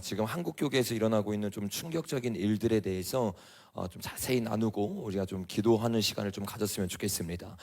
지금 한국 교회에서 일어나고 있는 좀 충격적인 일들에 대해서 좀 자세히 나누고 우리가 좀 기도하는 시간을 좀 가졌으면 좋겠습니다.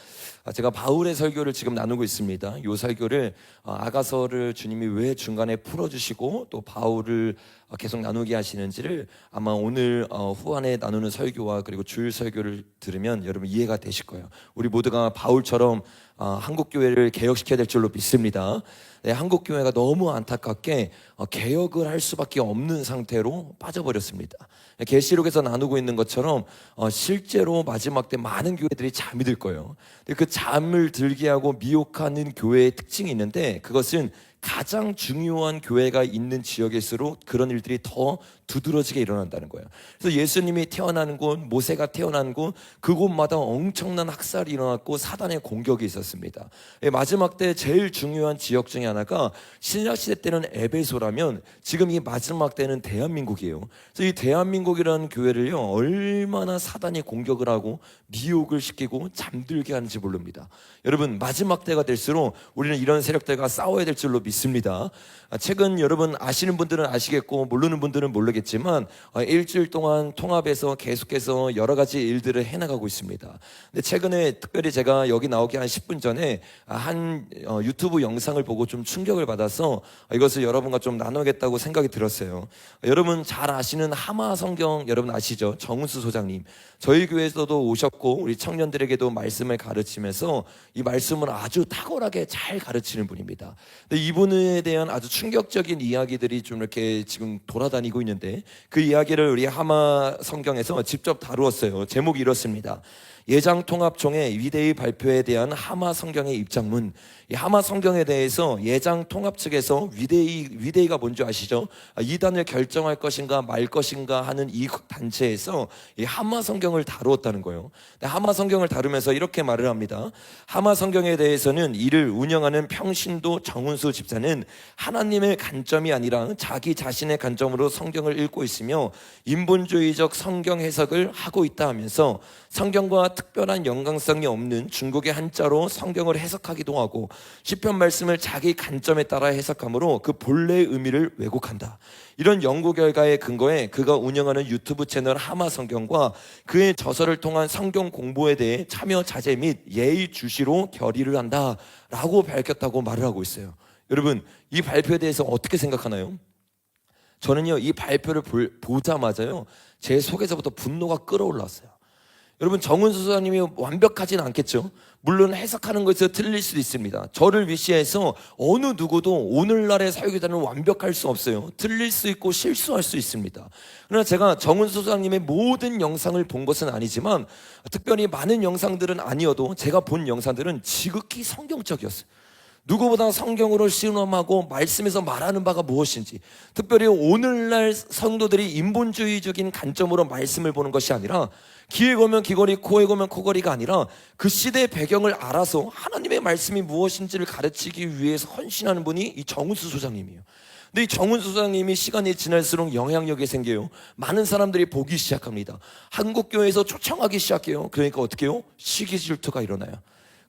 제가 바울의 설교를 지금 나누고 있습니다. 이 설교를 아가서를 주님이 왜 중간에 풀어주시고 또 바울을 계속 나누게 하시는지를 아마 오늘 후반에 나누는 설교와 그리고 주일 설교를 들으면 여러분 이해가 되실 거예요. 우리 모두가 바울처럼 한국 교회를 개혁시켜야 될 줄로 믿습니다. 네, 한국 교회가 너무 안타깝게 개혁을 할 수밖에 없는 상태로 빠져버렸습니다. 계시록에서 나누고 있는 것처럼 실제로 마지막 때 많은 교회들이 잠이 들 거예요. 근데 그 잠을 들게 하고 미혹하는 교회의 특징이 있는데, 그것은 가장 중요한 교회가 있는 지역일수록 그런 일들이 더 두드러지게 일어난다는 거예요. 그래서 예수님이 태어나는 곳, 모세가 태어난 곳, 그곳마다 엄청난 학살이 일어났고 사단의 공격이 있었습니다. 마지막 때 제일 중요한 지역 중에 하나가 신약시대 때는 에베소라면 지금 이 마지막 때는 대한민국이에요. 그래서 이 대한민국이라는 교회를요, 얼마나 사단이 공격을 하고 미혹을 시키고 잠들게 하는지 모릅니다. 여러분, 마지막 때가 될수록 우리는 이런 세력들과 싸워야 될 줄로 믿습니다. 최근 여러분 아시는 분들은 아시겠고 모르는 분들은 모르겠지만 일주일 동안 통합에서 계속해서 여러 가지 일들을 해나가고 있습니다. 근데 최근에 특별히 제가 여기 나오기 한 10분 전에 한 유튜브 영상을 보고 좀 충격을 받아서 이것을 여러분과 좀 나누겠다고 생각이 들었어요. 여러분 잘 아시는 하마 성경 여러분 아시죠? 정은수 소장님, 저희 교회에서도 오셨고 우리 청년들에게도 말씀을 가르치면서 이 말씀을 아주 탁월하게 잘 가르치는 분입니다. 근데 이분에 대한 아주 충격적인 이야기들이 좀 이렇게 지금 돌아다니고 있는데, 그 이야기를 우리 하마 성경에서 직접 다루었어요. 제목이 이렇습니다. 예장통합총회 위대의 발표에 대한 하마 성경의 입장문. 이 하마 성경에 대해서 예장통합 측에서 위대의가 뭔지 아시죠? 이단을 결정할 것인가 말 것인가 하는 이 단체에서 이 하마 성경을 다루었다는 거예요. 하마 성경을 다루면서 이렇게 말을 합니다. 하마 성경에 대해서는 이를 운영하는 평신도 정은수 집사는 하나님의 관점이 아니라 자기 자신의 관점으로 성경을 읽고 있으며 인본주의적 성경 해석을 하고 있다 하면서 성경과 특별한 연관성이 없는 중국의 한자로 성경을 해석하기도 하고 시편 말씀을 자기 관점에 따라 해석하므로 그 본래의 의미를 왜곡한다. 이런 연구 결과에 근거해 그가 운영하는 유튜브 채널 하마 성경과 그의 저서를 통한 성경 공부에 대해 참여 자제 및 예의 주시로 결의를 한다라고 밝혔다고 말을 하고 있어요. 여러분, 이 발표에 대해서 어떻게 생각하나요? 저는요, 이 발표를 보자마자요, 제 속에서부터 분노가 끌어올랐어요. 여러분, 정은수 소장님이 완벽하진 않겠죠? 물론 해석하는 것에서 틀릴 수도 있습니다. 저를 위시해서 어느 누구도 오늘날의 사역자는 완벽할 수 없어요. 틀릴 수 있고 실수할 수 있습니다. 그러나 제가 정은수 소장님의 모든 영상을 본 것은 아니지만, 특별히 많은 영상들은 아니어도 제가 본 영상들은 지극히 성경적이었어요. 누구보다 성경으로 신음하고 말씀에서 말하는 바가 무엇인지, 특별히 오늘날 성도들이 인본주의적인 관점으로 말씀을 보는 것이 아니라 귀에 걸면 귀걸이, 코에 걸면 코걸이가 아니라 그 시대의 배경을 알아서 하나님의 말씀이 무엇인지를 가르치기 위해서 헌신하는 분이 이 정은수 소장님이에요. 근데 이 정은수 소장님이 시간이 지날수록 영향력이 생겨요. 많은 사람들이 보기 시작합니다. 한국 교회에서 초청하기 시작해요. 그러니까 어떻게 해요? 시기 질투가 일어나요.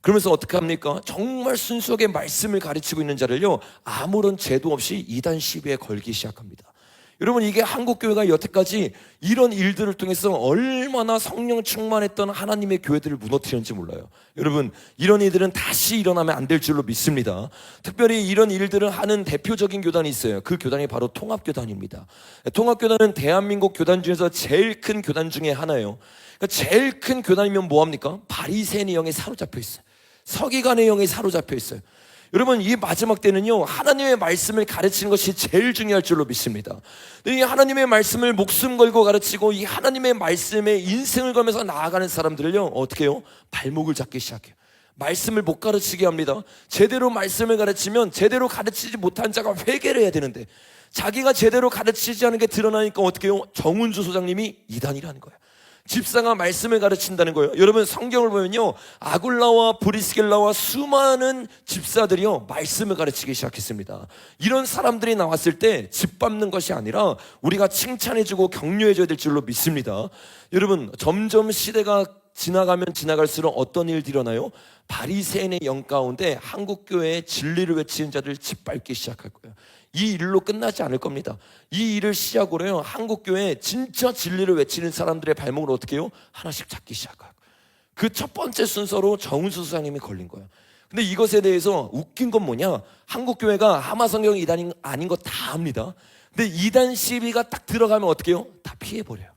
그러면서 어떻게 합니까? 정말 순수하게 말씀을 가르치고 있는 자를요, 아무런 제도 없이 이단 시비에 걸기 시작합니다. 여러분, 이게 한국교회가 여태까지 이런 일들을 통해서 얼마나 성령 충만했던 하나님의 교회들을 무너뜨렸는지 몰라요. 여러분, 이런 일들은 다시 일어나면 안 될 줄로 믿습니다. 특별히 이런 일들을 하는 대표적인 교단이 있어요. 그 교단이 바로 통합교단입니다. 통합교단은 대한민국 교단 중에서 제일 큰 교단 중에 하나예요. 그러니까 제일 큰 교단이면 뭐합니까? 바리새인의 영에 사로잡혀 있어요. 서기관의 영에 사로잡혀 있어요. 여러분, 이 마지막 때는요, 하나님의 말씀을 가르치는 것이 제일 중요할 줄로 믿습니다. 이 하나님의 말씀을 목숨 걸고 가르치고 이 하나님의 말씀에 인생을 걸면서 나아가는 사람들을요, 어떻게 해요? 발목을 잡기 시작해요. 말씀을 못 가르치게 합니다. 제대로 말씀을 가르치면 제대로 가르치지 못한 자가 회개를 해야 되는데, 자기가 제대로 가르치지 않은 게 드러나니까 어떻게 해요? 정은주 소장님이 이단이라는 거예요. 집사가 말씀을 가르친다는 거예요. 여러분, 성경을 보면요, 아굴라와 브리스길라와 수많은 집사들이요, 말씀을 가르치기 시작했습니다. 이런 사람들이 나왔을 때 짓밟는 것이 아니라 우리가 칭찬해주고 격려해줘야 될 줄로 믿습니다. 여러분, 점점 시대가 지나가면 지나갈수록 어떤 일들이 일어나요? 바리새인의 영 가운데 한국교회의 진리를 외치는 자들 짓밟기 시작할 거예요. 이 일로 끝나지 않을 겁니다. 이 일을 시작으로요, 한국교회 진짜 진리를 외치는 사람들의 발목을 어떻게 해요? 하나씩 잡기 시작하고, 그 첫 번째 순서로 정은수 수장님이 걸린 거예요. 근데 이것에 대해서 웃긴 건 뭐냐, 한국교회가 하마성경 이단이 아닌 거 다 압니다. 근데 이단 시비가 딱 들어가면 어떻게 해요? 다 피해버려요.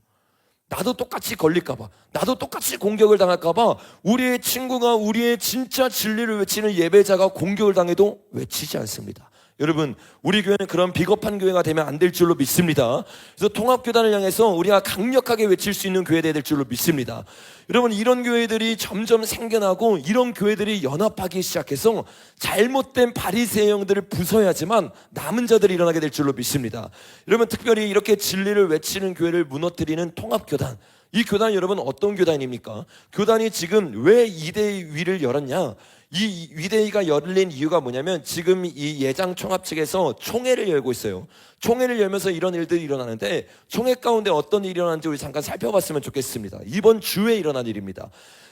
나도 똑같이 걸릴까봐, 나도 똑같이 공격을 당할까봐 우리의 친구가, 우리의 진짜 진리를 외치는 예배자가 공격을 당해도 외치지 않습니다. 여러분, 우리 교회는 그런 비겁한 교회가 되면 안 될 줄로 믿습니다. 그래서 통합교단을 향해서 우리가 강력하게 외칠 수 있는 교회가 될 줄로 믿습니다. 여러분, 이런 교회들이 점점 생겨나고 이런 교회들이 연합하기 시작해서 잘못된 바리새인들을 부숴야지만 남은 자들이 일어나게 될 줄로 믿습니다. 여러분, 특별히 이렇게 진리를 외치는 교회를 무너뜨리는 통합교단, 이 교단은 여러분 어떤 교단입니까? 교단이 지금 왜 2대 위를 열었냐? 이 위대위가 열린 이유가 뭐냐면, 지금 이 예장 총합 측에서 총회를 열고 있어요. 총회를 열면서 이런 일들이 일어나는데, 총회 가운데 어떤 일이 일어나는지 우리 잠깐 살펴봤으면 좋겠습니다. 이번 주에 일어난 일입니다.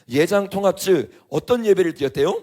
예장 통합 측 어떤 예배를 드렸대요?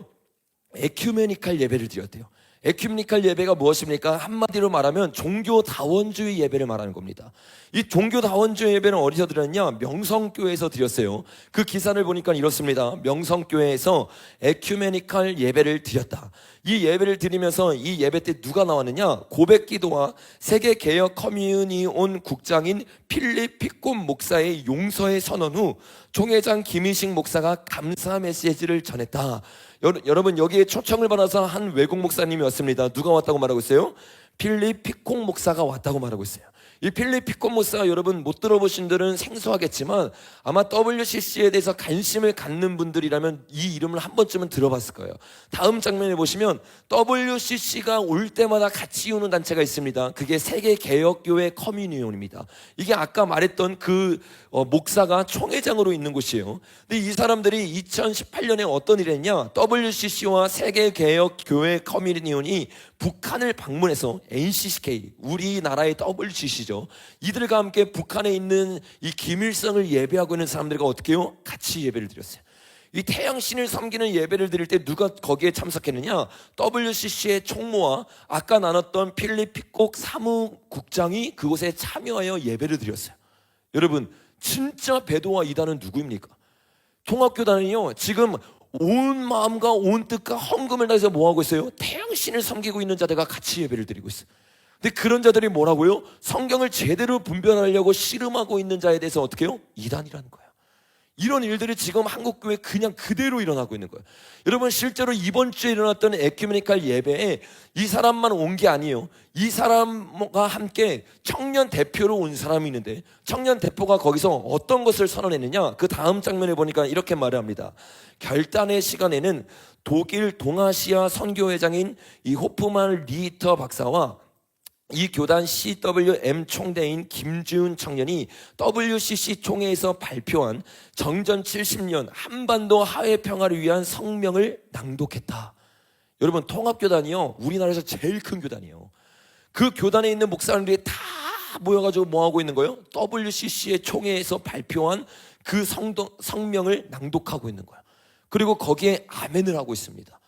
에큐메니칼 예배를 드렸대요. 에큐메니칼 예배가 무엇입니까? 한마디로 말하면 종교다원주의 예배를 말하는 겁니다. 이 종교다원주의 예배는 어디서 드렸냐? 명성교회에서 드렸어요. 그 기사를 보니까 이렇습니다. 명성교회에서 에큐메니칼 예배를 드렸다. 이 예배를 드리면서 이 예배 때 누가 나왔느냐? 고백기도와 세계개혁 커뮤니온 국장인 필립 피콘 목사의 용서의 선언 후 총회장 김희식 목사가 감사 메시지를 전했다. 여러분, 여기에 초청을 받아서 한 외국 목사님이 왔습니다. 누가 왔다고 말하고 있어요? 필립 피콘 목사가 왔다고 말하고 있어요. 이 필립 피콘 목사가, 여러분 못 들어보신 분들은 생소하겠지만 아마 WCC에 대해서 관심을 갖는 분들이라면 이 이름을 한 번쯤은 들어봤을 거예요. 다음 장면에 보시면 WCC가 올 때마다 같이 오는 단체가 있습니다. 그게 세계개혁교회 커뮤니온입니다. 이게 아까 말했던 그 목사가 총회장으로 있는 곳이에요. 근데 이 사람들이 2018년에 어떤 일을 했냐? WCC와 세계개혁교회 커뮤니온이 북한을 방문해서 NCCK, 우리나라의 WCC죠. 이들과 함께 북한에 있는 이 김일성을 예배하고 있는 사람들과 어떻게 해요? 같이 예배를 드렸어요. 이 태양신을 섬기는 예배를 드릴 때 누가 거기에 참석했느냐? WCC의 총무와 아까 나눴던 필립 피콕 사무국장이 그곳에 참여하여 예배를 드렸어요. 여러분, 진짜 배도와 이단은 누구입니까? 통합교단은요, 지금 온 마음과 온 뜻과 헌금을 다해서 뭐하고 있어요? 태양신을 섬기고 있는 자들과 같이 예배를 드리고 있어요. 근데 그런 자들이 뭐라고요? 성경을 제대로 분별하려고 씨름하고 있는 자에 대해서 어떻게 해요? 이단이라는 거예요. 이런 일들이 지금 한국교회에 그냥 그대로 일어나고 있는 거예요. 여러분, 실제로 이번 주에 일어났던 에큐메니칼 예배에 이 사람만 온 게 아니에요. 이 사람과 함께 청년 대표로 온 사람이 있는데, 청년 대표가 거기서 어떤 것을 선언했느냐? 그 다음 장면에 보니까 이렇게 말을 합니다. 결단의 시간에는 독일 동아시아 선교회장인 이 호프만 리히터 박사와 이 교단 CWM 총대인 김지훈 청년이 WCC 총회에서 발표한 정전 70년 한반도 하해 평화를 위한 성명을 낭독했다. 여러분, 통합교단이요, 우리나라에서 제일 큰 교단이에요. 그 교단에 있는 목사님들이 다 모여가지고 뭐하고 있는 거예요? WCC의 총회에서 발표한 그 성명을 낭독하고 있는 거예요. 그리고 거기에 아멘을 하고 있습니다.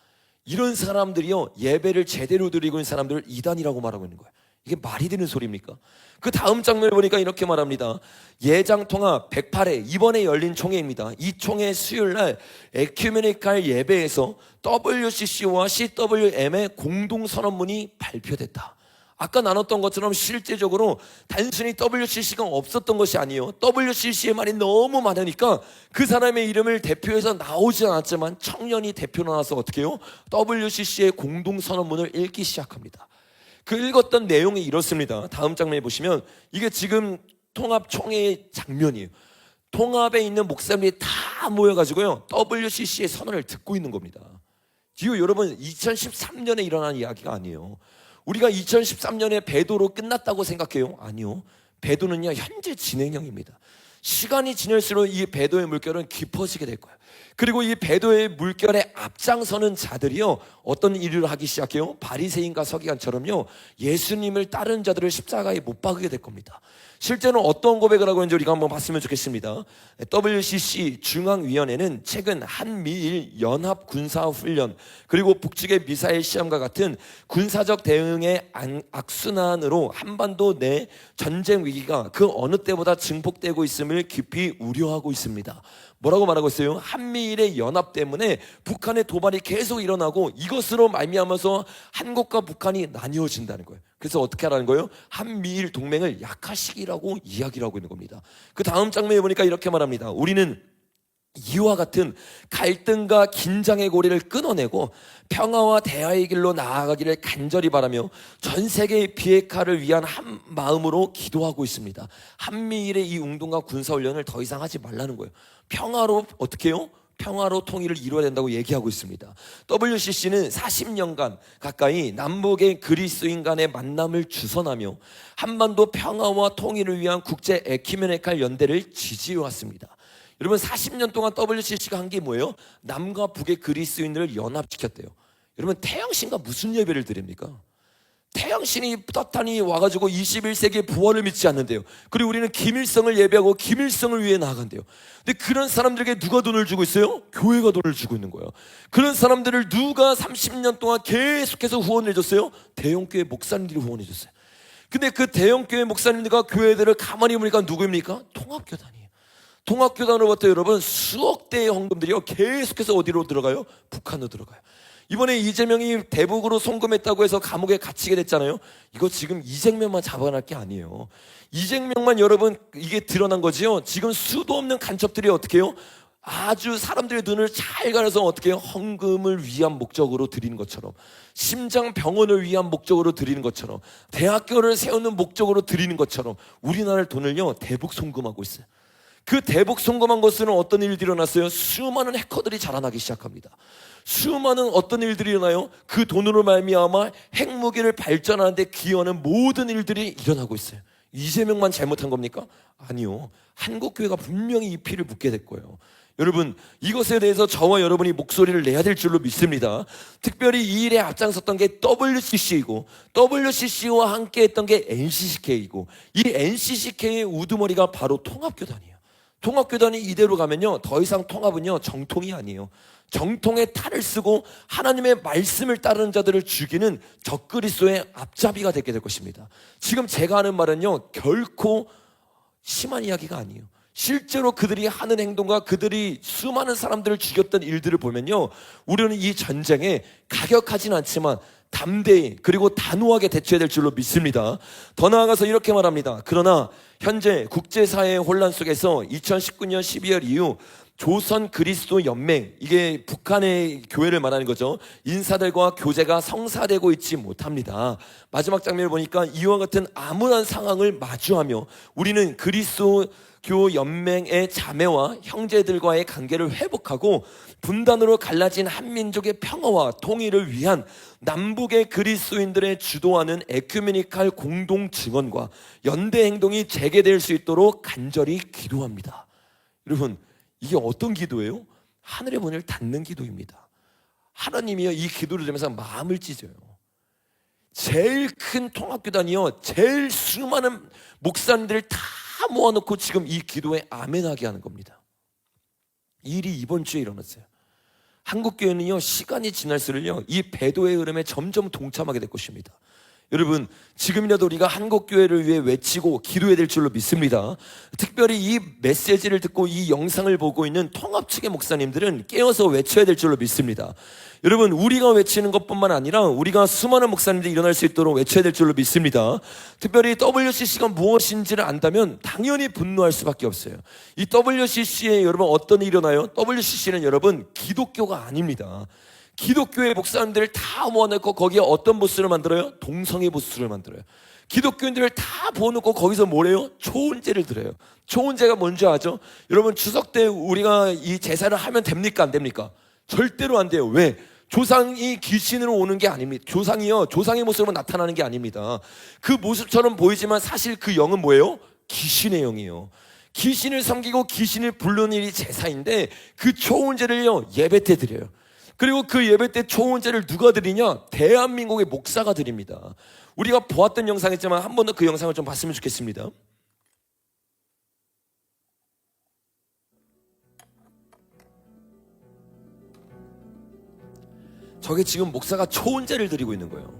이런 사람들이요, 예배를 제대로 드리고 있는 사람들을 이단이라고 말하고 있는 거예요. 이게 말이 되는 소리입니까? 그 다음 장면을 보니까 이렇게 말합니다. 예장통합 108회 이번에 열린 총회입니다. 이 총회 수요일날 에큐메니칼 예배에서 WCC와 CWM의 공동선언문이 발표됐다. 아까 나눴던 것처럼 실제적으로 단순히 WCC가 없었던 것이 아니에요. WCC의 말이 너무 많으니까 그 사람의 이름을 대표해서 나오지 않았지만 청년이 대표로 나와서 어떻게 해요? WCC의 공동선언문을 읽기 시작합니다. 그 읽었던 내용이 이렇습니다. 다음 장면에 보시면 이게 지금 통합총회의 장면이에요. 통합에 있는 목사님들이 다 모여가지고요, WCC의 선언을 듣고 있는 겁니다. 지금 여러분, 2013년에 일어난 이야기가 아니에요. 우리가 2013년에 배도로 끝났다고 생각해요? 아니요. 배도는요, 현재 진행형입니다. 시간이 지날수록 이 배도의 물결은 깊어지게 될 거예요. 그리고 이 배도의 물결에 앞장서는 자들이요, 어떤 일을 하기 시작해요? 바리새인과 서기관처럼요, 예수님을 따르는 자들을 십자가에 못 박게 될 겁니다. 실제로 어떤 고백을 하고 있는지 우리가 한번 봤으면 좋겠습니다. WCC 중앙위원회는 최근 한미일 연합 군사훈련 그리고 북측의 미사일 시험과 같은 군사적 대응의 악순환으로 한반도 내 전쟁 위기가 그 어느 때보다 증폭되고 있음을 깊이 우려하고 있습니다. 뭐라고 말하고 있어요? 한미일의 연합 때문에 북한의 도발이 계속 일어나고 이것으로 말미암아서 한국과 북한이 나뉘어진다는 거예요. 그래서 어떻게 하라는 거예요? 한미일 동맹을 약화시키라고 이야기를 하고 있는 겁니다. 그 다음 장면에 보니까 이렇게 말합니다. 우리는 이와 같은 갈등과 긴장의 고리를 끊어내고 평화와 대화의 길로 나아가기를 간절히 바라며 전 세계의 비핵화를 위한 한 마음으로 기도하고 있습니다. 한미일의 이 운동과 군사훈련을 더 이상 하지 말라는 거예요. 평화로 어떻게 해요? 평화로 통일을 이루어야 된다고 얘기하고 있습니다. WCC는 40년간 가까이 남북의 그리스도인 간의 만남을 주선하며 한반도 평화와 통일을 위한 국제 에큐메니칼 연대를 지지해왔습니다. 여러분, 40년 동안 WCC가 한 게 뭐예요? 남과 북의 그리스도인들을 연합시켰대요. 여러분, 태양신과 무슨 예배를 드립니까? 태양신이 떳하니 와가지고 21세기의 부활을 믿지 않는데요. 그리고 우리는 김일성을 예배하고 김일성을 위해 나아간대요. 근데 그런 사람들에게 누가 돈을 주고 있어요? 교회가 돈을 주고 있는 거예요. 그런 사람들을 누가 30년 동안 계속해서 후원을 해줬어요? 대형교회 목사님들이 후원해 줬어요. 근데 그 대형교회 목사님들과 교회들을 가만히 보니까 누구입니까? 통합교단이에요. 통합교단으로부터 여러분 수억 대의 헌금들이요 계속해서 어디로 들어가요? 북한으로 들어가요. 이번에 이재명이 대북으로 송금했다고 해서 감옥에 갇히게 됐잖아요. 이거 지금 이재명만 잡아낼 게 아니에요. 이재명만 여러분 이게 드러난 거지요. 지금 수도 없는 간첩들이 어떻게 해요? 아주 사람들의 눈을 잘 가려서 어떻게 해요? 헌금을 위한 목적으로 드리는 것처럼, 심장병원을 위한 목적으로 드리는 것처럼, 대학교를 세우는 목적으로 드리는 것처럼 우리나라의 돈을요 대북 송금하고 있어요. 그 대북 송금한 것은 어떤 일들이 일어났어요? 수많은 해커들이 자라나기 시작합니다. 수많은 어떤 일들이 일어나요? 그 돈으로 말미암아 핵무기를 발전하는데 기여하는 모든 일들이 일어나고 있어요. 이재명만 잘못한 겁니까? 아니요. 한국교회가 분명히 이 피를 묻게 될 거예요. 여러분, 이것에 대해서 저와 여러분이 목소리를 내야 될 줄로 믿습니다. 특별히 이 일에 앞장섰던 게 WCC이고 WCC와 함께 했던 게 NCCK이고 이 NCCK의 우두머리가 바로 통합교단이에요. 통합교단이 이대로 가면요 더 이상 통합은요 정통이 아니에요. 정통의 탈을 쓰고 하나님의 말씀을 따르는 자들을 죽이는 적그리스도의 앞잡이가 되게 될 것입니다. 지금 제가 하는 말은요 결코 심한 이야기가 아니에요. 실제로 그들이 하는 행동과 그들이 수많은 사람들을 죽였던 일들을 보면요 우리는 이 전쟁에 가격하진 않지만 담대히 그리고 단호하게 대처해야 될 줄로 믿습니다. 더 나아가서 이렇게 말합니다. 그러나 현재 국제사회의 혼란 속에서 2019년 12월 이후 조선 그리스도 연맹, 이게 북한의 교회를 말하는 거죠. 인사들과 교제가 성사되고 있지 못합니다. 마지막 장면을 보니까 이와 같은 암울한 상황을 마주하며 우리는 그리스도 연맹의 자매와 형제들과의 관계를 회복하고 분단으로 갈라진 한민족의 평화와 통일을 위한 남북의 그리스도인들의 주도하는 에큐메니칼 공동 증언과 연대 행동이 재개될 수 있도록 간절히 기도합니다. 여러분, 이게 어떤 기도예요? 하늘의 문을 닫는 기도입니다. 하나님이요 이 기도를 들으면서 마음을 찢어요. 제일 큰 통합교단이요 제일 수많은 목사님들을 다 모아놓고 지금 이 기도에 아멘하게 하는 겁니다. 이 일이 이번 주에 일어났어요. 한국교회는요 시간이 지날수록요 이 배도의 흐름에 점점 동참하게 될 것입니다. 여러분, 지금이라도 우리가 한국교회를 위해 외치고 기도해야 될 줄로 믿습니다. 특별히 이 메시지를 듣고 이 영상을 보고 있는 통합 측의 목사님들은 깨어서 외쳐야 될 줄로 믿습니다. 여러분, 우리가 외치는 것뿐만 아니라 우리가 수많은 목사님들이 일어날 수 있도록 외쳐야 될 줄로 믿습니다. 특별히 WCC가 무엇인지를 안다면 당연히 분노할 수밖에 없어요. 이 WCC에 여러분 어떤 일이 일어나요? WCC는 여러분 기독교가 아닙니다. 기독교의 목사님들을 다 모아놓고 거기에 어떤 보스를 만들어요? 동성애 보스를 만들어요. 기독교인들을 다 모아놓고 거기서 뭐래요? 초혼제를 드려요. 초혼제가 뭔지 아죠? 여러분, 추석 때 우리가 이 제사를 하면 됩니까? 안 됩니까? 절대로 안 돼요. 왜? 조상이 귀신으로 오는 게 아닙니다. 조상이요 조상의 모습으로 나타나는 게 아닙니다. 그 모습처럼 보이지만 사실 그 영은 뭐예요? 귀신의 영이에요. 귀신을 섬기고 귀신을 부르는 일이 제사인데 그 초혼제를요 예배 때 드려요. 그리고 그 예배 때 초혼제를 누가 드리냐? 대한민국의 목사가 드립니다. 우리가 보았던 영상이지만 한 번 더 그 영상을 좀 봤으면 좋겠습니다. 저게 지금 목사가 초혼제를 드리고 있는 거예요.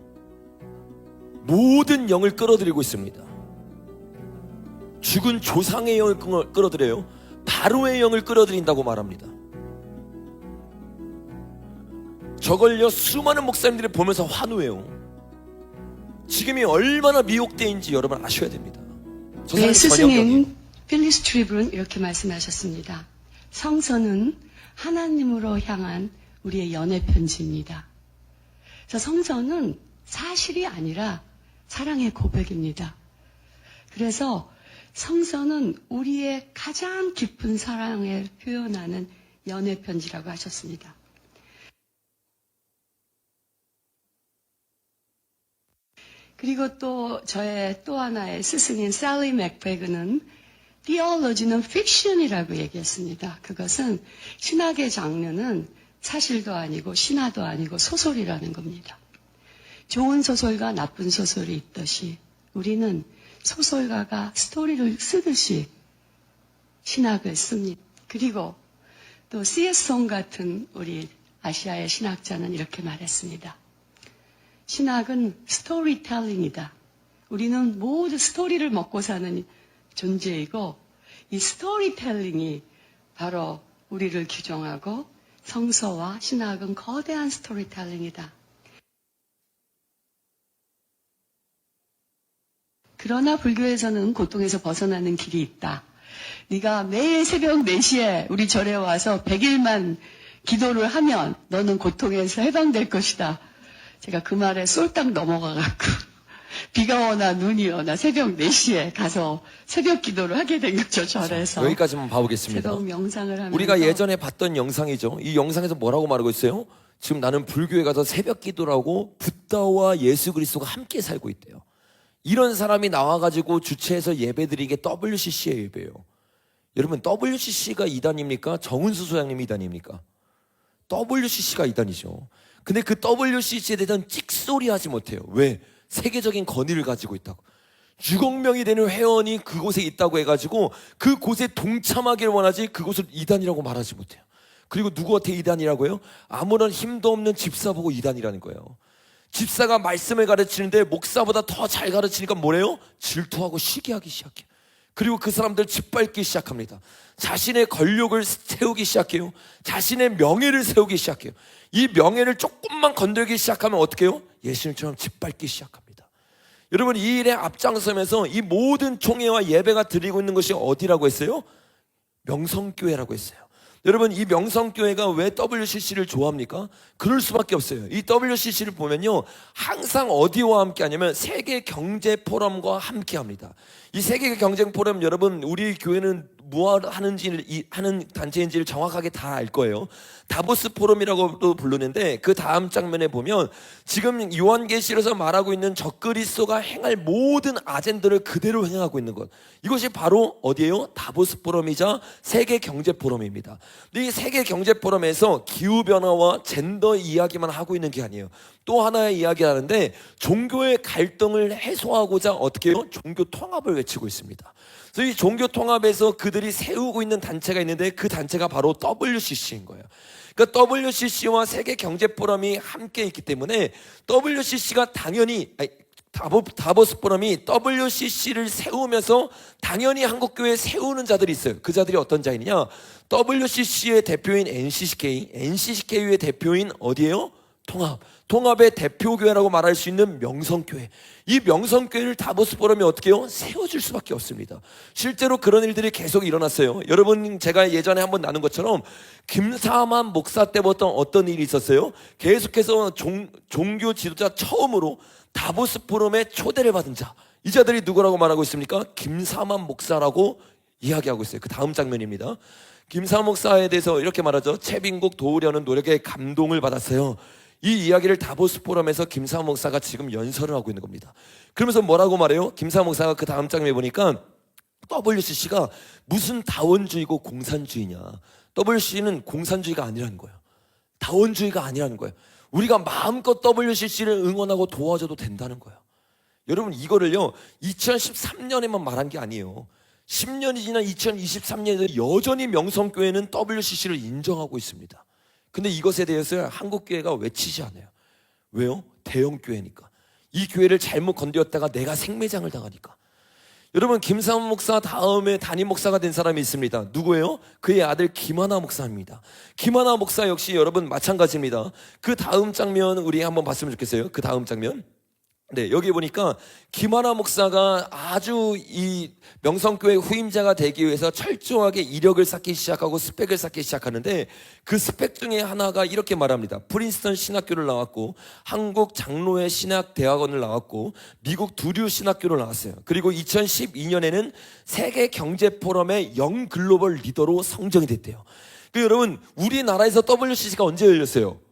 모든 영을 끌어들이고 있습니다. 죽은 조상의 영을 끌어들여요. 바로의 영을 끌어들인다고 말합니다. 저걸요 수많은 목사님들이 보면서 환호해요. 지금이 얼마나 미혹되인지 여러분 아셔야 됩니다. 네, 스승님 필리스 트리블은 이렇게 말씀하셨습니다. 성서는 하나님으로 향한 우리의 연애 편지입니다. 그래서 성서는 사실이 아니라 사랑의 고백입니다. 그래서 성서는 우리의 가장 깊은 사랑을 표현하는 연애 편지라고 하셨습니다. 그리고 또 저의 또 하나의 스승인 셀리 맥베그는 theology는 fiction이라고 얘기했습니다. 그것은 신학의 장르는 사실도 아니고 신화도 아니고 소설이라는 겁니다. 좋은 소설과 나쁜 소설이 있듯이 우리는 소설가가 스토리를 쓰듯이 신학을 씁니다. 그리고 또 C.S. 송 같은 우리 아시아의 신학자는 이렇게 말했습니다. 신학은 스토리텔링이다. 우리는 모두 스토리를 먹고 사는 존재이고 이 스토리텔링이 바로 우리를 규정하고 성서와 신학은 거대한 스토리텔링이다. 그러나 불교에서는 고통에서 벗어나는 길이 있다. 네가 매일 새벽 4시에 우리 절에 와서 100일만 기도를 하면 너는 고통에서 해방될 것이다. 제가 그 말에 쏠딱 넘어가갖고 비가 오나 눈이 오나 새벽 4시에 가서 새벽 기도를 하게 된 거죠, 절에서. 여기까지만 봐보겠습니다. 새벽 명상을 하면서 우리가 예전에 봤던 영상이죠. 이 영상에서 뭐라고 말하고 있어요? 지금 나는 불교에 가서 새벽 기도를 하고 붓다와 예수 그리스도가 함께 살고 있대요. 이런 사람이 나와가지고 주최해서 예배드리게 WCC의 예배예요. 여러분 WCC가 이단입니까? 정은수 소장님이 이단입니까? WCC가 이단이죠. 근데 그 WCC에 대해서는 찍소리 하지 못해요. 왜? 세계적인 권위를 가지고 있다고. 6억 명이 되는 회원이 그곳에 있다고 해가지고 그곳에 동참하기를 원하지 그곳을 이단이라고 말하지 못해요. 그리고 누구한테 이단이라고 해요? 아무런 힘도 없는 집사 보고 이단이라는 거예요. 집사가 말씀을 가르치는데 목사보다 더 잘 가르치니까 뭐래요? 질투하고 시기하기 시작해요. 그리고 그 사람들 짓밟기 시작합니다. 자신의 권력을 세우기 시작해요. 자신의 명예를 세우기 시작해요. 이 명예를 조금만 건들기 시작하면 어떻게 해요? 예수님처럼 짓밟기 시작합니다. 여러분 이 일에 앞장서면서 이 모든 총회와 예배가 드리고 있는 것이 어디라고 했어요? 명성교회라고 했어요. 여러분 이 명성교회가 왜 WCC를 좋아합니까? 그럴 수밖에 없어요. 이 WCC를 보면요 항상 어디와 함께 하냐면 세계경제포럼과 함께 합니다. 이 세계경제포럼 여러분 우리 교회는 무엇 하는 단체인지를 정확하게 다 알 거예요. 다보스 포럼이라고도 부르는데 그 다음 장면에 보면 지금 요한계시록에서 말하고 있는 적그리스도가 행할 모든 아젠다를 그대로 행하고 있는 것, 이것이 바로 어디예요? 다보스 포럼이자 세계경제포럼입니다. 근데 이 세계경제포럼에서 기후변화와 젠더 이야기만 하고 있는 게 아니에요. 또 하나의 이야기하는데 종교의 갈등을 해소하고자 어떻게 해요? 종교 통합을 외치고 있습니다. 그래서 이 종교 통합에서 그들이 세우고 있는 단체가 있는데 그 단체가 바로 WCC인 거예요. 그러니까 WCC와 세계경제포럼이 함께 있기 때문에 WCC가 당연히 다보스 포럼이 WCC를 세우면서 당연히 한국교회에 세우는 자들이 있어요. 그 자들이 어떤 자이냐? WCC의 대표인 NCCK의 대표인 어디예요? 통합의 대표교회라고 말할 수 있는 명성교회. 이 명성교회를 다보스 포럼이 어떻게 해요? 세워줄 수밖에 없습니다. 실제로 그런 일들이 계속 일어났어요. 여러분 제가 예전에 한번 나눈 것처럼 김사만 목사 때부터 어떤 일이 있었어요? 계속해서 종교 지도자 처음으로 다보스 포럼에 초대를 받은 자, 이 자들이 누구라고 말하고 있습니까? 김사만 목사라고 이야기하고 있어요. 그 다음 장면입니다. 김사만 목사에 대해서 이렇게 말하죠. 최빈국 도우려는 노력에 감동을 받았어요. 이 이야기를 다보스 포럼에서 김사만 목사가 지금 연설을 하고 있는 겁니다. 그러면서 뭐라고 말해요? 김사만 목사가 그 다음 장면에 보니까 WCC가 무슨 다원주의고 공산주의냐? WCC는 공산주의가 아니라는 거예요. 다원주의가 아니라는 거예요. 우리가 마음껏 WCC를 응원하고 도와줘도 된다는 거예요. 여러분, 이거를요 2013년에만 말한 게 아니에요. 10년이 지난 2023년에 여전히 명성교회는 WCC를 인정하고 있습니다. 근데 이것에 대해서 한국교회가 외치지 않아요. 왜요? 대형교회니까. 이 교회를 잘못 건드렸다가 내가 생매장을 당하니까. 여러분, 김삼훈 목사 다음에 담임 목사가 된 사람이 있습니다. 누구예요? 그의 아들 김하나 목사입니다. 김하나 목사 역시 여러분 마찬가지입니다. 그 다음 장면 우리 한번 봤으면 좋겠어요. 그 다음 장면. 네, 여기 보니까 김하나 목사가 아주 이 명성교회 후임자가 되기 위해서 철저하게 이력을 쌓기 시작하고 스펙을 쌓기 시작하는데, 그 스펙 중에 하나가 이렇게 말합니다. 프린스턴 신학교를 나왔고, 한국 장로회 신학대학원을 나왔고, 미국 두류 신학교를 나왔어요. 그리고 2012년에는 세계 경제 포럼의 영 글로벌 리더로 선정이 됐대요. 여러분, 우리나라에서 WCC가 언제 열렸어요?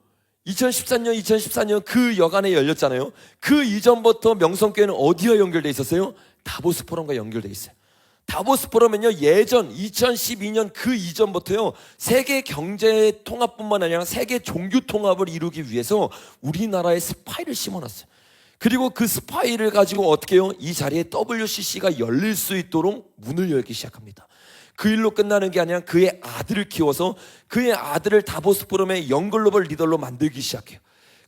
2014년 그 여간에 열렸잖아요. 그 이전부터 명성교회는 어디와 연결돼 있었어요? 다보스 포럼과 연결돼 있어요. 다보스 포럼은요, 예전 2012년 그 이전부터요, 세계 경제 통합뿐만 아니라 세계 종교 통합을 이루기 위해서 우리나라에 스파이를 심어놨어요. 그리고 그 스파이를 가지고 어떻게 해요? 이 자리에 WCC가 열릴 수 있도록 문을 열기 시작합니다. 그 일로 끝나는 게 아니라 그의 아들을 키워서 그의 아들을 다보스 포럼의 영글로벌 리더로 만들기 시작해요.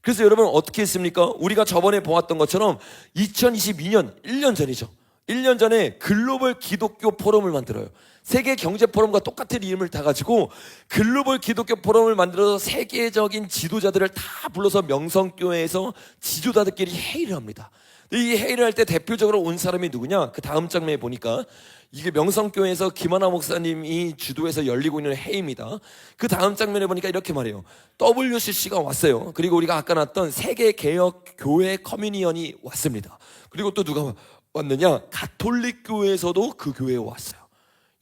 그래서 여러분 어떻게 했습니까? 우리가 저번에 보았던 것처럼 2022년 1년 전이죠. 1년 전에 글로벌 기독교 포럼을 만들어요. 세계 경제 포럼과 똑같은 이름을 다 가지고 글로벌 기독교 포럼을 만들어서 세계적인 지도자들을 다 불러서 명성교회에서 지도자들끼리 회의를 합니다. 이 회의를 할 때 대표적으로 온 사람이 누구냐? 그 다음 장면에 보니까 이게 명성교회에서 김하나 목사님이 주도해서 열리고 있는 회의입니다. 그 다음 장면에 보니까 이렇게 말해요. WCC가 왔어요. 그리고 우리가 아까 나왔던 세계개혁교회 커뮤니언이 왔습니다. 그리고 또 누가 왔느냐? 가톨릭 교회에서도 그 교회에 왔어요.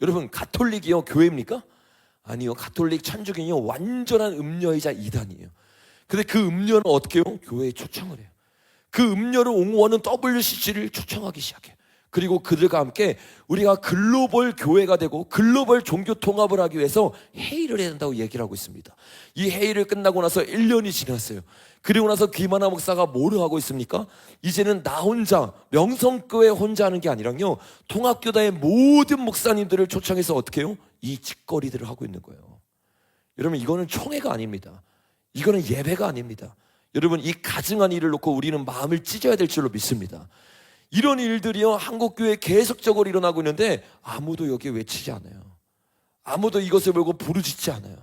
여러분, 가톨릭이요 교회입니까? 아니요. 가톨릭 천주교는요 완전한 음녀이자 이단이에요. 근데 그 음녀는 어떻게 해요? 교회에 초청을 해요. 그 음녀를 옹호하는 WCC를 초청하기 시작해요. 그리고 그들과 함께 우리가 글로벌 교회가 되고 글로벌 종교 통합을 하기 위해서 회의를 해야 된다고 얘기를 하고 있습니다. 이 회의를 끝나고 나서 1년이 지났어요. 그리고 나서 김하나 목사가 뭐를 하고 있습니까? 이제는 나 혼자, 명성교회 혼자 하는 게 아니라요, 통합교단의 모든 목사님들을 초청해서 어떻게 해요? 이 짓거리들을 하고 있는 거예요. 여러분, 이거는 총회가 아닙니다. 이거는 예배가 아닙니다. 여러분, 이 가증한 일을 놓고 우리는 마음을 찢어야 될 줄로 믿습니다. 이런 일들이요 한국교회에 계속적으로 일어나고 있는데 아무도 여기에 외치지 않아요. 아무도 이것을 보고 부르짖지 않아요.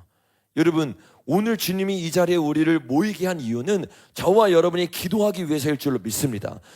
여러분, 오늘 주님이 이 자리에 우리를 모이게 한 이유는 저와 여러분이 기도하기 위해서일 줄로 믿습니다.